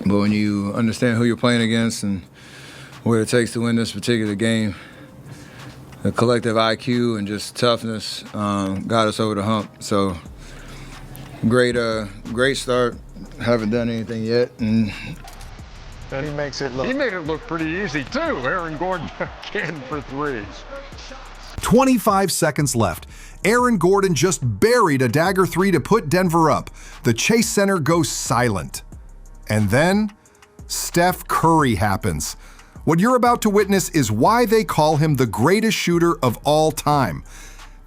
But when you understand who you're playing against and what it takes to win this particular game, the collective IQ and just toughness got us over the hump. So great start. Haven't done anything yet. And he makes it look. He made it look pretty easy too. Aaron Gordon again for threes. 25 seconds left. Aaron Gordon just buried a dagger three to put Denver up. The Chase Center goes silent. And then Steph Curry happens. What you're about to witness is why they call him the greatest shooter of all time.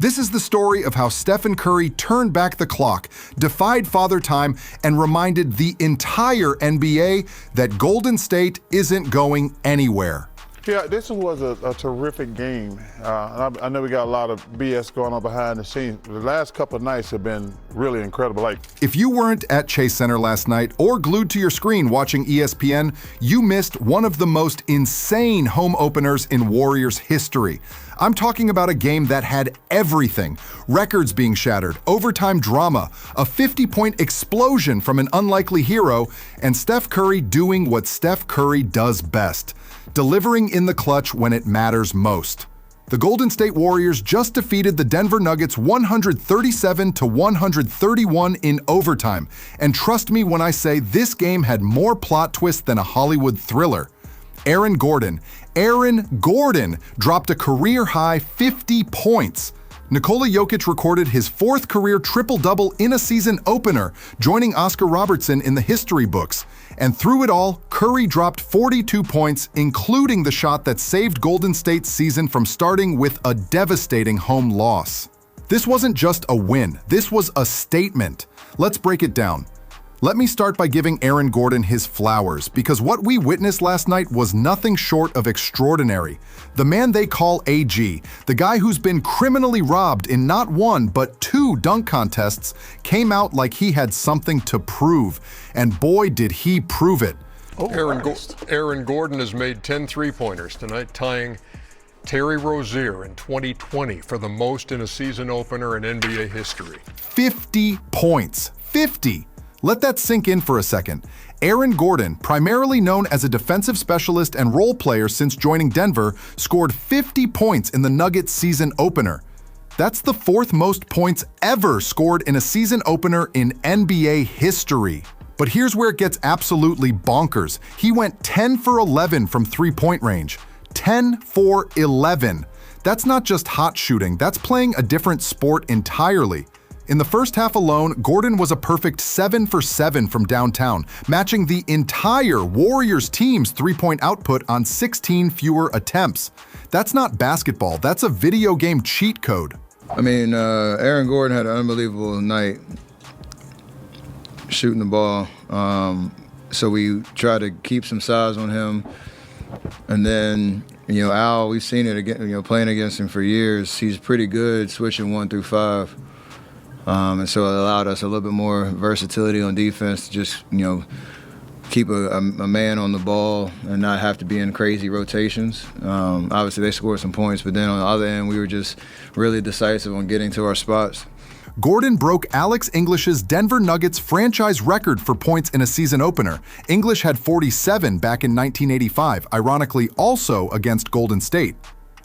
This is the story of how Stephen Curry turned back the clock, defied Father Time, and reminded the entire NBA that Golden State isn't going anywhere. Yeah, this was a terrific game. I know we got a lot of BS going on behind the scenes. The last couple of nights have been really incredible. If you weren't at Chase Center last night or glued to your screen watching ESPN, you missed one of the most insane home openers in Warriors history. I'm talking about a game that had everything. Records being shattered, overtime drama, a 50-point explosion from an unlikely hero, and Steph Curry doing what Steph Curry does best: delivering in the clutch when it matters most. The Golden State Warriors just defeated the Denver Nuggets 137-131 in overtime. And trust me when I say this game had more plot twists than a Hollywood thriller. Aaron Gordon dropped a career-high 50 points. Nikola Jokic recorded his fourth career triple-double in a season opener, joining Oscar Robertson in the history books. And through it all, Curry dropped 42 points, including the shot that saved Golden State's season from starting with a devastating home loss. This wasn't just a win, this was a statement. Let's break it down. Let me start by giving Aaron Gordon his flowers, because what we witnessed last night was nothing short of extraordinary. The man they call AG, the guy who's been criminally robbed in not one but two dunk contests, came out like he had something to prove. And boy, did he prove it. Aaron Gordon has made 10 three-pointers tonight, tying Terry Rozier in 2020 for the most in a season opener in NBA history. 50 points. 50! Let that sink in for a second. Aaron Gordon, primarily known as a defensive specialist and role player since joining Denver, scored 50 points in the Nuggets season opener. That's the fourth most points ever scored in a season opener in NBA history. But here's where it gets absolutely bonkers. He went 10 for 11 from three-point range. 10 for 11. That's not just hot shooting, that's playing a different sport entirely. In the first half alone, Gordon was a perfect 7 for 7 from downtown, matching the entire Warriors team's three-point output on 16 fewer attempts. That's not basketball, that's a video game cheat code. I mean, Aaron Gordon had an unbelievable night shooting the ball. So we tried to keep some size on him. And then, Al, we've seen it again, playing against him for years. He's pretty good switching 1 through 5. And so it allowed us a little bit more versatility on defense to just, keep a man on the ball and not have to be in crazy rotations. Obviously, they scored some points, but then on the other end, we were just really decisive on getting to our spots. Gordon broke Alex English's Denver Nuggets franchise record for points in a season opener. English had 47 back in 1985, ironically also against Golden State.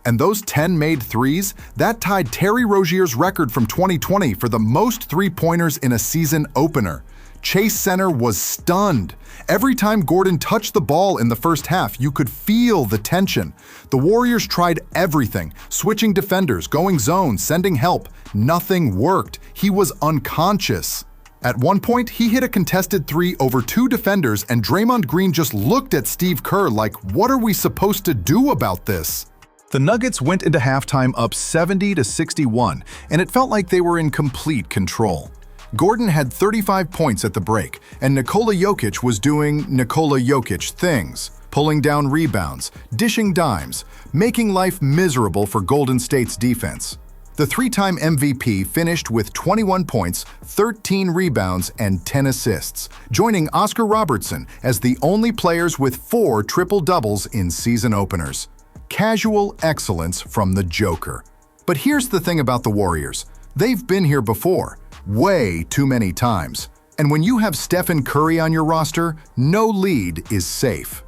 And those 10 made threes, that tied Terry Rozier's record from 2020 for the most three-pointers in a season opener. Chase Center was stunned. Every time Gordon touched the ball in the first half, you could feel the tension. The Warriors tried everything, switching defenders, going zone, sending help. Nothing worked. He was unconscious. At one point, he hit a contested three over two defenders, and Draymond Green just looked at Steve Kerr like, what are we supposed to do about this? The Nuggets went into halftime up 70-61, and it felt like they were in complete control. Gordon had 35 points at the break, and Nikola Jokic was doing Nikola Jokic things, pulling down rebounds, dishing dimes, making life miserable for Golden State's defense. The three-time MVP finished with 21 points, 13 rebounds, and 10 assists, joining Oscar Robertson as the only players with 4 triple-doubles in season openers. Casual excellence from the Joker. But here's the thing about the Warriors. They've been here before, way too many times. And when you have Stephen Curry on your roster, no lead is safe.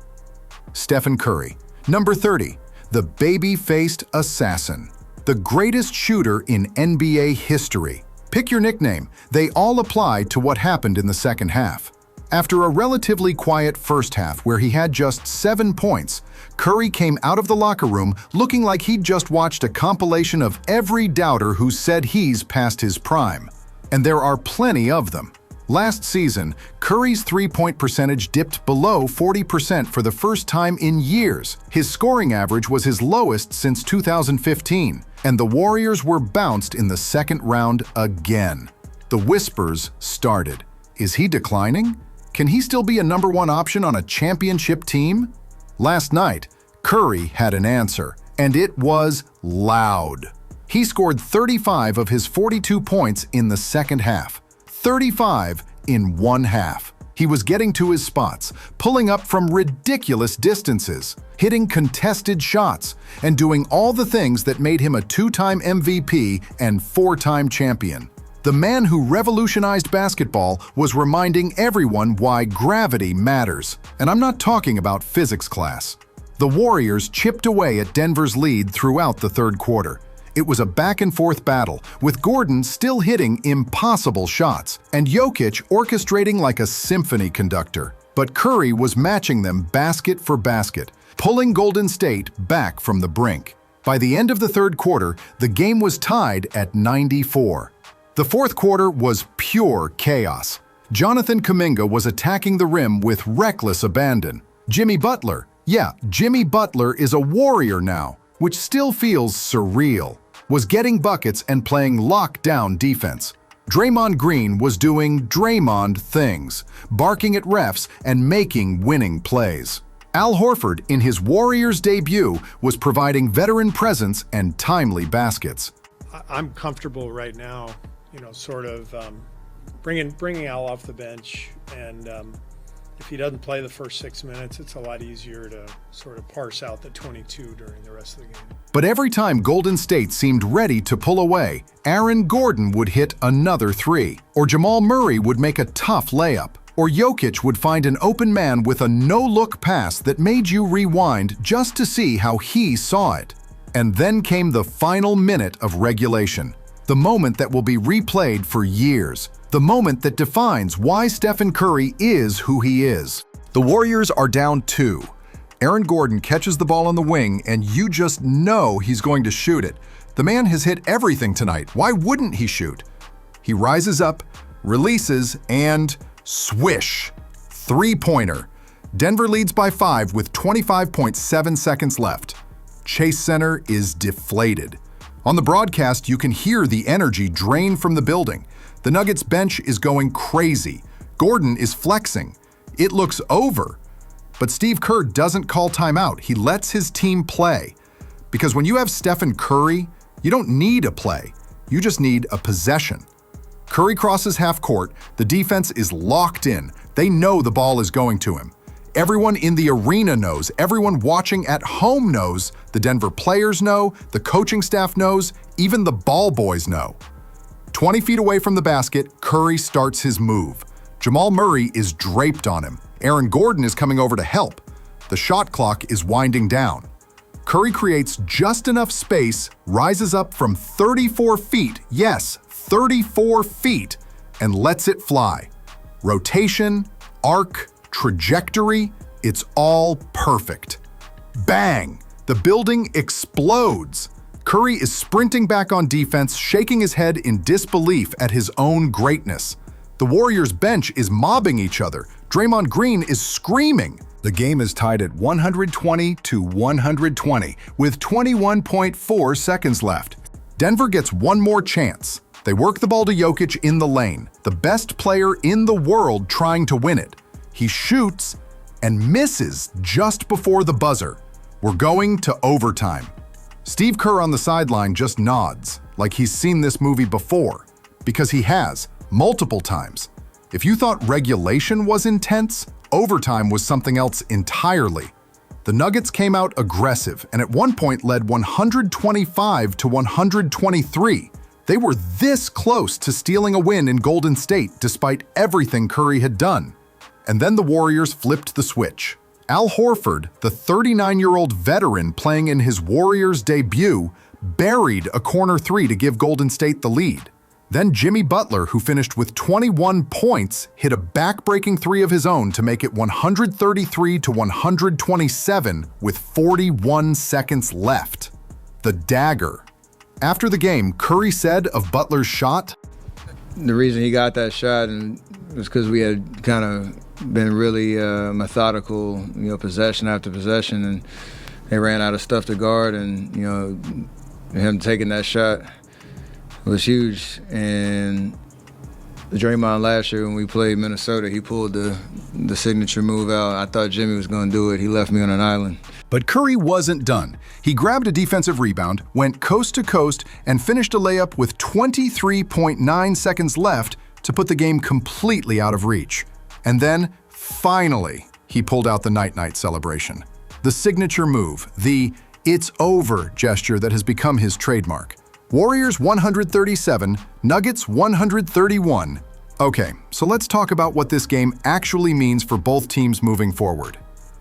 Stephen Curry. Number 30, the baby-faced assassin. The greatest shooter in NBA history. Pick your nickname. They all apply to what happened in the second half. After a relatively quiet first half where he had just 7 points, Curry came out of the locker room looking like he'd just watched a compilation of every doubter who said he's past his prime. And there are plenty of them. Last season, Curry's three-point percentage dipped below 40% for the first time in years. His scoring average was his lowest since 2015, and the Warriors were bounced in the second round again. The whispers started. Is he declining? Can he still be a number 1 option on a championship team? Last night, Curry had an answer, and it was loud. He scored 35 of his 42 points in the second half. 35 in one half. He was getting to his spots, pulling up from ridiculous distances, hitting contested shots, and doing all the things that made him a 2-time MVP and 4-time champion. The man who revolutionized basketball was reminding everyone why gravity matters. And I'm not talking about physics class. The Warriors chipped away at Denver's lead throughout the third quarter. It was a back-and-forth battle, with Gordon still hitting impossible shots, and Jokic orchestrating like a symphony conductor. But Curry was matching them basket for basket, pulling Golden State back from the brink. By the end of the third quarter, the game was tied at 94. The fourth quarter was pure chaos. Jonathan Kuminga was attacking the rim with reckless abandon. Jimmy Butler is a Warrior now, which still feels surreal, was getting buckets and playing lockdown defense. Draymond Green was doing Draymond things, barking at refs and making winning plays. Al Horford, in his Warriors debut, was providing veteran presence and timely baskets. I'm comfortable right now, sort of bringing Al off the bench, and if he doesn't play the first 6 minutes, it's a lot easier to sort of parse out the 22 during the rest of the game. But every time Golden State seemed ready to pull away, Aaron Gordon would hit another 3, or Jamal Murray would make a tough layup, or Jokic would find an open man with a no-look pass that made you rewind just to see how he saw it. And then came the final minute of regulation, the moment that will be replayed for years. The moment that defines why Stephen Curry is who he is. The Warriors are down 2. Aaron Gordon catches the ball on the wing, and you just know he's going to shoot it. The man has hit everything tonight. Why wouldn't he shoot? He rises up, releases, and swish. 3-pointer. Denver leads by 5 with 25.7 seconds left. Chase Center is deflated. On the broadcast, you can hear the energy drain from the building. The Nuggets bench is going crazy. Gordon is flexing. It looks over. But Steve Kerr doesn't call timeout. He lets his team play. Because when you have Stephen Curry, you don't need a play. You just need a possession. Curry crosses half court. The defense is locked in. They know the ball is going to him. Everyone in the arena knows. Everyone watching at home knows. The Denver players know. The coaching staff knows. Even the ball boys know. 20 feet away from the basket, Curry starts his move. Jamal Murray is draped on him. Aaron Gordon is coming over to help. The shot clock is winding down. Curry creates just enough space, rises up from 34 feet, yes, 34 feet, and lets it fly. Rotation, arc, trajectory, it's all perfect. Bang! The building explodes. Curry is sprinting back on defense, shaking his head in disbelief at his own greatness. The Warriors bench is mobbing each other. Draymond Green is screaming. The game is tied at 120-120 with 21.4 seconds left. Denver gets one more chance. They work the ball to Jokic in the lane, the best player in the world trying to win it. He shoots and misses just before the buzzer. We're going to overtime. Steve Kerr on the sideline just nods, like he's seen this movie before, because he has, multiple times. If you thought regulation was intense, overtime was something else entirely. The Nuggets came out aggressive and at one point led 125-123. They were this close to stealing a win in Golden State despite everything Curry had done. And then the Warriors flipped the switch. Al Horford, the 39-year-old veteran playing in his Warriors debut, buried a corner three to give Golden State the lead. Then Jimmy Butler, who finished with 21 points, hit a back-breaking three of his own to make it 133-127 with 41 seconds left. The dagger. After the game, Curry said of Butler's shot, The reason he got that shot was because we had kind of been really methodical, possession after possession, and they ran out of stuff to guard, and him taking that shot was huge. And Draymond last year when we played Minnesota, he pulled the signature move out. I thought Jimmy was going to do it. He left me on an island. But Curry wasn't done. He grabbed a defensive rebound, went coast to coast, and finished a layup with 23.9 seconds left to put the game completely out of reach. And then, finally, he pulled out the night-night celebration. The signature move, the "it's over" gesture that has become his trademark. Warriors 137, Nuggets 131. Okay, so let's talk about what this game actually means for both teams moving forward.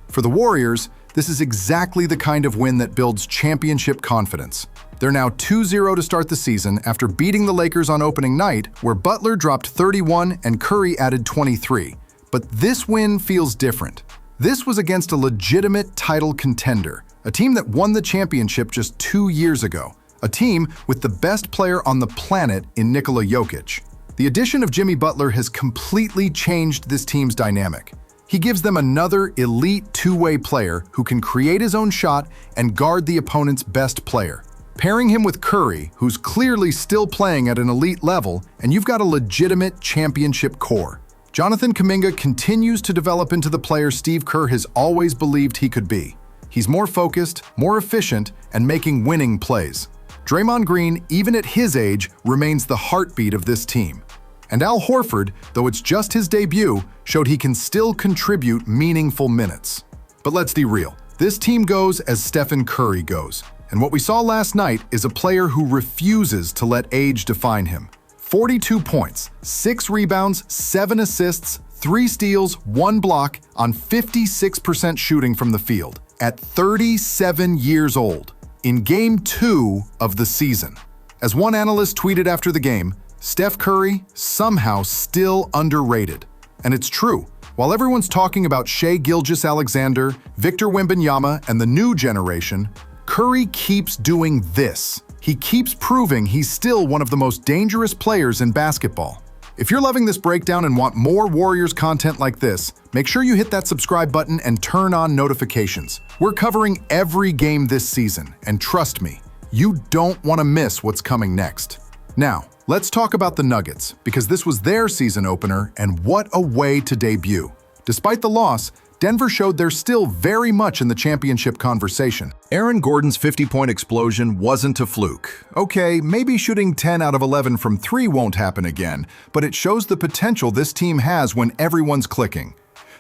For the Warriors, this is exactly the kind of win that builds championship confidence. They're now 2-0 to start the season after beating the Lakers on opening night, where Butler dropped 31 and Curry added 23. But this win feels different. This was against a legitimate title contender, a team that won the championship just 2 years ago, a team with the best player on the planet in Nikola Jokic. The addition of Jimmy Butler has completely changed this team's dynamic. He gives them another elite two-way player who can create his own shot and guard the opponent's best player. Pairing him with Curry, who's clearly still playing at an elite level, and you've got a legitimate championship core. Jonathan Kuminga continues to develop into the player Steve Kerr has always believed he could be. He's more focused, more efficient, and making winning plays. Draymond Green, even at his age, remains the heartbeat of this team. And Al Horford, though it's just his debut, showed he can still contribute meaningful minutes. But let's be real, this team goes as Stephen Curry goes. And what we saw last night is a player who refuses to let age define him. 42 points, 6 rebounds, 7 assists, 3 steals, 1 block on 56% shooting from the field at 37 years old in Game 2 of the season. As one analyst tweeted after the game, Steph Curry somehow still underrated. And it's true. While everyone's talking about Shai Gilgeous-Alexander, Victor Wembanyama, and the new generation, Curry keeps doing this. He keeps proving he's still one of the most dangerous players in basketball. If you're loving this breakdown and want more Warriors content like this, make sure you hit that subscribe button and turn on notifications. We're covering every game this season, and trust me, you don't want to miss what's coming next. Now, let's talk about the Nuggets, because this was their season opener, and what a way to debut. Despite the loss, Denver showed they're still very much in the championship conversation. Aaron Gordon's 50-point explosion wasn't a fluke. Okay, maybe shooting 10 out of 11 from 3 won't happen again, but it shows the potential this team has when everyone's clicking.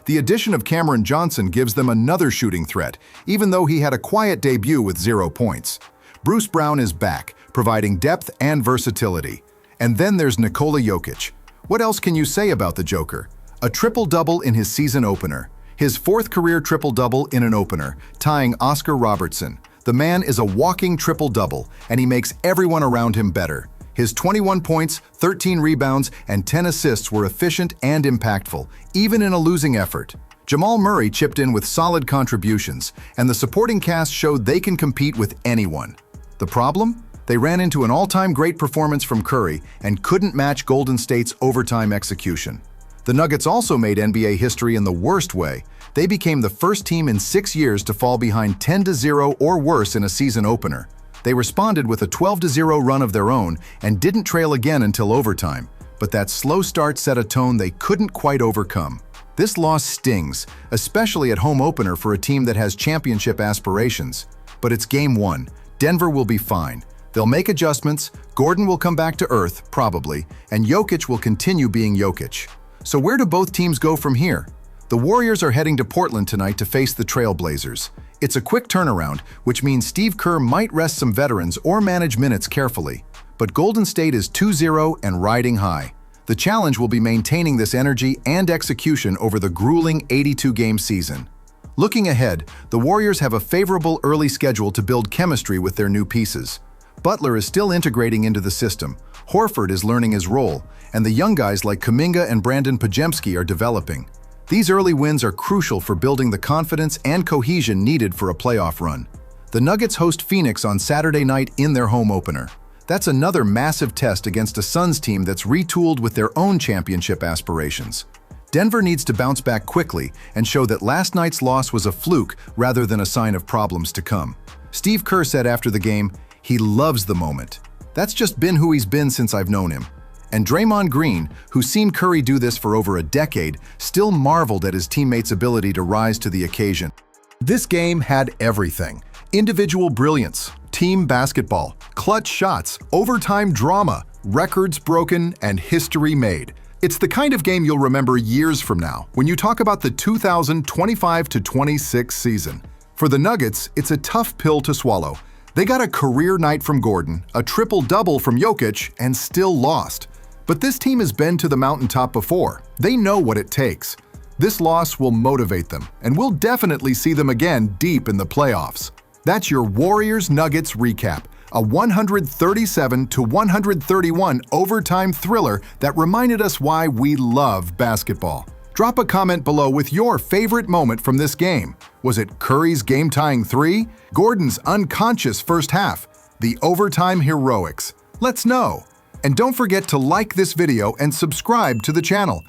The addition of Cameron Johnson gives them another shooting threat, even though he had a quiet debut with 0 points. Bruce Brown is back, providing depth and versatility. And then there's Nikola Jokic. What else can you say about the Joker? A triple-double in his season opener. His 4th career triple-double in an opener, tying Oscar Robertson. The man is a walking triple-double, and he makes everyone around him better. His 21 points, 13 rebounds, and 10 assists were efficient and impactful, even in a losing effort. Jamal Murray chipped in with solid contributions, and the supporting cast showed they can compete with anyone. The problem? They ran into an all-time great performance from Curry and couldn't match Golden State's overtime execution. The Nuggets also made NBA history in the worst way. They became the first team in 6 years to fall behind 10-0 or worse in a season opener. They responded with a 12-0 run of their own and didn't trail again until overtime, but that slow start set a tone they couldn't quite overcome. This loss stings, especially at home opener for a team that has championship aspirations. But it's Game 1. Denver will be fine. They'll make adjustments, Gordon will come back to earth, probably, and Jokic will continue being Jokic. So where do both teams go from here? The Warriors are heading to Portland tonight to face the Trailblazers. It's a quick turnaround, which means Steve Kerr might rest some veterans or manage minutes carefully. but Golden State is 2-0 and riding high. The challenge will be maintaining this energy and execution over the grueling 82-game season. Looking ahead, the Warriors have a favorable early schedule to build chemistry with their new pieces. Butler is still integrating into the system, Horford is learning his role, and the young guys like Kuminga and Brandon Podziemski are developing. These early wins are crucial for building the confidence and cohesion needed for a playoff run. The Nuggets host Phoenix on Saturday night in their home opener. That's another massive test against a Suns team that's retooled with their own championship aspirations. Denver needs to bounce back quickly and show that last night's loss was a fluke rather than a sign of problems to come. Steve Kerr said after the game, he loves the moment. That's just been who he's been since I've known him. And Draymond Green, who's seen Curry do this for over a decade, still marveled at his teammates' ability to rise to the occasion. This game had everything. Individual brilliance, team basketball, clutch shots, overtime drama, records broken, and history made. It's the kind of game you'll remember years from now when you talk about the 2025-26 season. For the Nuggets, it's a tough pill to swallow. They got a career night from Gordon, a triple-double from Jokic, and still lost. But this team has been to the mountaintop before. They know what it takes. This loss will motivate them, and we'll definitely see them again deep in the playoffs. That's your Warriors-Nuggets recap, a 137-131 overtime thriller that reminded us why we love basketball. Drop a comment below with your favorite moment from this game. Was it Curry's game-tying three? Gordon's unconscious first half? The overtime heroics? Let's know. And don't forget to like this video and subscribe to the channel.